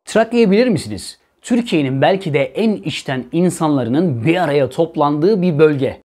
Trakya'yı bilir misiniz? Türkiye'nin belki de en içten insanların bir araya toplandığı bir bölge.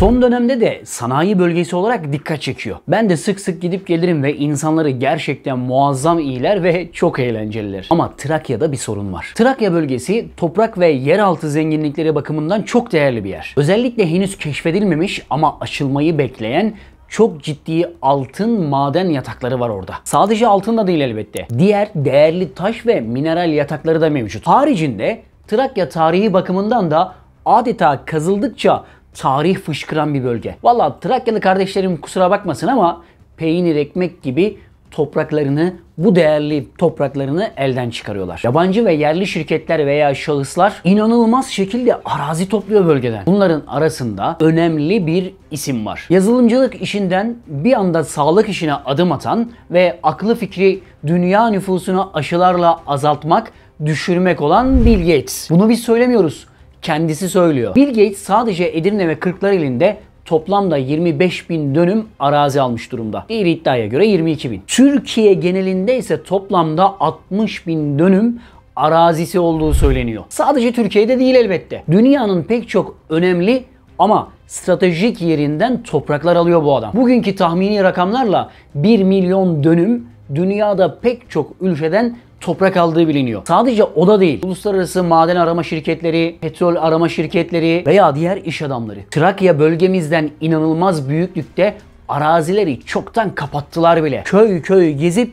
Son dönemde de sanayi bölgesi olarak dikkat çekiyor. Ben de sık sık gidip gelirim ve insanları gerçekten muazzam iyiler ve çok eğlenceliler. Ama Trakya'da bir sorun var. Trakya bölgesi toprak ve yeraltı zenginlikleri bakımından çok değerli bir yer. Özellikle henüz keşfedilmemiş ama açılmayı bekleyen çok ciddi altın maden yatakları var orada. Sadece altın da değil elbette. Diğer değerli taş ve mineral yatakları da mevcut. Haricinde Trakya tarihi bakımından da adeta kazıldıkça tarih fışkıran bir bölge. Vallahi Trakyalı kardeşlerim kusura bakmasın ama peynir ekmek gibi topraklarını, bu değerli topraklarını elden çıkarıyorlar. Yabancı ve yerli şirketler veya şahıslar inanılmaz şekilde arazi topluyor bölgeden. Bunların arasında önemli bir isim var. Yazılımcılık işinden bir anda sağlık işine adım atan ve aklı fikri dünya nüfusunu aşılarla azaltmak, düşürmek olan Bill Gates. Bunu biz söylemiyoruz. Kendisi söylüyor. Bill Gates sadece Edirne ve Kırklareli'nde toplamda 25.000 dönüm arazi almış durumda. Diğer iddiaya göre 22.000. Türkiye genelinde ise toplamda 60.000 dönüm arazisi olduğu söyleniyor. Sadece Türkiye'de değil elbette. Dünyanın pek çok önemli ama stratejik yerinden topraklar alıyor bu adam. Bugünkü tahmini rakamlarla 1 milyon dönüm dünyada pek çok ülkeden toprak aldığı biliniyor. Sadece o da değil. Uluslararası maden arama şirketleri, petrol arama şirketleri veya diğer iş adamları Trakya bölgemizden inanılmaz büyüklükte arazileri çoktan kapattılar bile. Köy köy gezip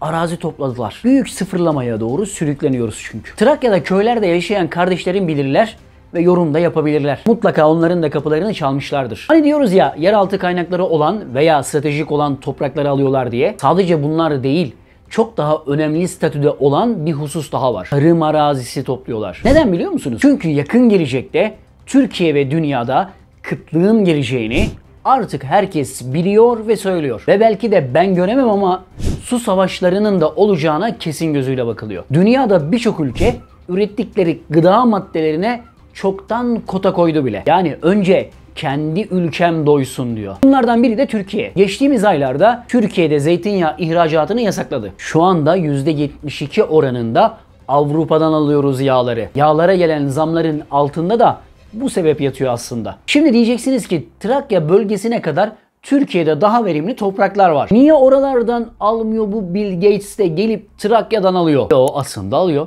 arazi topladılar. Büyük sıfırlamaya doğru sürükleniyoruz çünkü. Trakya'da köylerde yaşayan kardeşlerim bilirler ve yorum da yapabilirler. Mutlaka onların da kapılarını çalmışlardır. Hani diyoruz ya, yeraltı kaynakları olan veya stratejik olan toprakları alıyorlar diye. Sadece bunlar değil, çok daha önemli statüde olan bir husus daha var. Tarım arazisi topluyorlar. Neden biliyor musunuz? Çünkü yakın gelecekte Türkiye ve dünyada kıtlığın geleceğini artık herkes biliyor ve söylüyor. Ve belki de ben göremem ama su savaşlarının da olacağına kesin gözüyle bakılıyor. Dünyada birçok ülke ürettikleri gıda maddelerine çoktan kota koydu bile. Yani önce kendi ülkem doysun diyor. Bunlardan biri de Türkiye. Geçtiğimiz aylarda Türkiye'de zeytinyağı ihracatını yasakladı. Şu anda %72 oranında Avrupa'dan alıyoruz yağları. Yağlara gelen zamların altında da bu sebep yatıyor aslında. Şimdi diyeceksiniz ki Trakya bölgesine kadar Türkiye'de daha verimli topraklar var. Niye oralardan almıyor bu Bill Gates de gelip Trakya'dan alıyor? O aslında alıyor.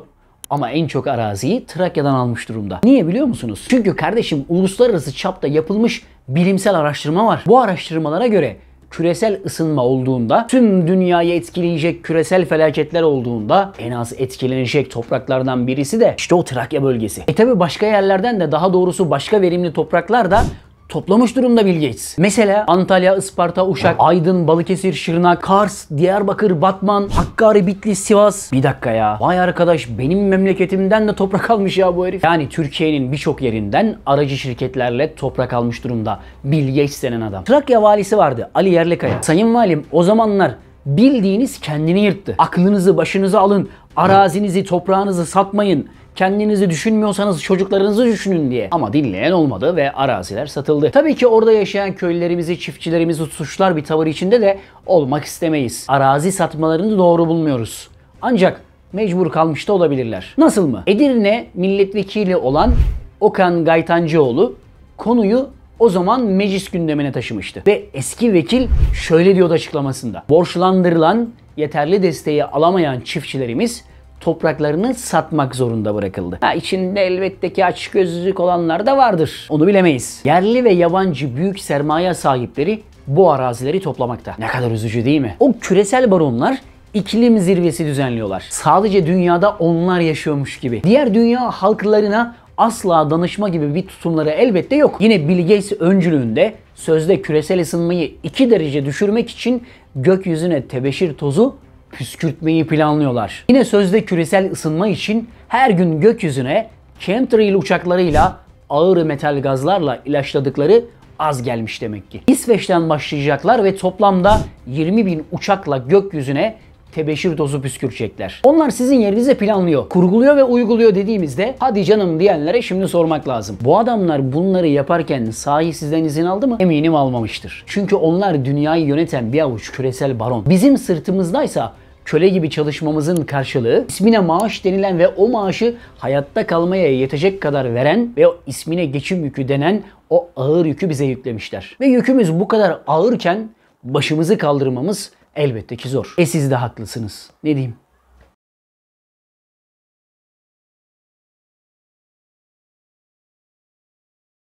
Ama en çok araziyi Trakya'dan almış durumda. Niye biliyor musunuz? Çünkü kardeşim uluslararası çapta yapılmış bilimsel araştırma var. Bu araştırmalara göre küresel ısınma olduğunda, tüm dünyayı etkileyecek küresel felaketler olduğunda en az etkilenecek topraklardan birisi de işte o Trakya bölgesi. Tabi başka yerlerden de, daha doğrusu başka verimli topraklar da toplamış durumda Bill Gates. Mesela Antalya, Isparta, Uşak, Aydın, Balıkesir, Şırnak, Kars, Diyarbakır, Batman, Hakkari, Bitlis, Sivas. Bir dakika ya. Vay arkadaş, benim memleketimden de toprak almış ya bu herif. Yani Türkiye'nin birçok yerinden aracı şirketlerle toprak almış durumda Bill Gates denen adam. Trakya valisi vardı, Ali Yerlikaya. Sayın valim, o zamanlar bildiğiniz kendini yırttı. Aklınızı başınıza alın, arazinizi, toprağınızı satmayın. Kendinizi düşünmüyorsanız çocuklarınızı düşünün diye. Ama dinleyen olmadı ve araziler satıldı. Tabii ki orada yaşayan köylülerimizi, çiftçilerimizi suçlar bir tavır içinde de olmak istemeyiz. Arazi satmalarını doğru bulmuyoruz. Ancak mecbur kalmış da olabilirler. Nasıl mı? Edirne milletvekili olan Okan Gaytancıoğlu konuyu o zaman meclis gündemine taşımıştı. Ve eski vekil şöyle diyordu açıklamasında: borçlandırılan, yeterli desteği alamayan çiftçilerimiz topraklarını satmak zorunda bırakıldı. İçinde elbette ki açgözlülük olanlar da vardır. Onu bilemeyiz. Yerli ve yabancı büyük sermaye sahipleri bu arazileri toplamakta. Ne kadar üzücü değil mi? O küresel baronlar iklim zirvesi düzenliyorlar. Sadece dünyada onlar yaşıyormuş gibi. Diğer dünya halklarına asla danışma gibi bir tutumları elbette yok. Yine Bill Gates öncülüğünde sözde küresel ısınmayı 2 derece düşürmek için gökyüzüne tebeşir tozu püskürtmeyi planlıyorlar. Yine sözde küresel ısınma için her gün gökyüzüne chemtrail uçaklarıyla ağır metal gazlarla ilaçladıkları az gelmiş demek ki. İsveç'ten başlayacaklar ve toplamda 20.000 uçakla gökyüzüne tebeşir tozu püskürecekler. Onlar sizin yerinize planlıyor, kurguluyor ve uyguluyor dediğimizde hadi canım diyenlere şimdi sormak lazım. Bu adamlar bunları yaparken sahi sizden izin aldı mı? Eminim almamıştır. Çünkü onlar dünyayı yöneten bir avuç küresel baron. Bizim sırtımızdaysa köle gibi çalışmamızın karşılığı ismine maaş denilen ve o maaşı hayatta kalmaya yetecek kadar veren ve o ismine geçim yükü denen o ağır yükü bize yüklemişler. Ve yükümüz bu kadar ağırken başımızı kaldırmamız elbette ki zor. Siz de haklısınız. Ne diyeyim?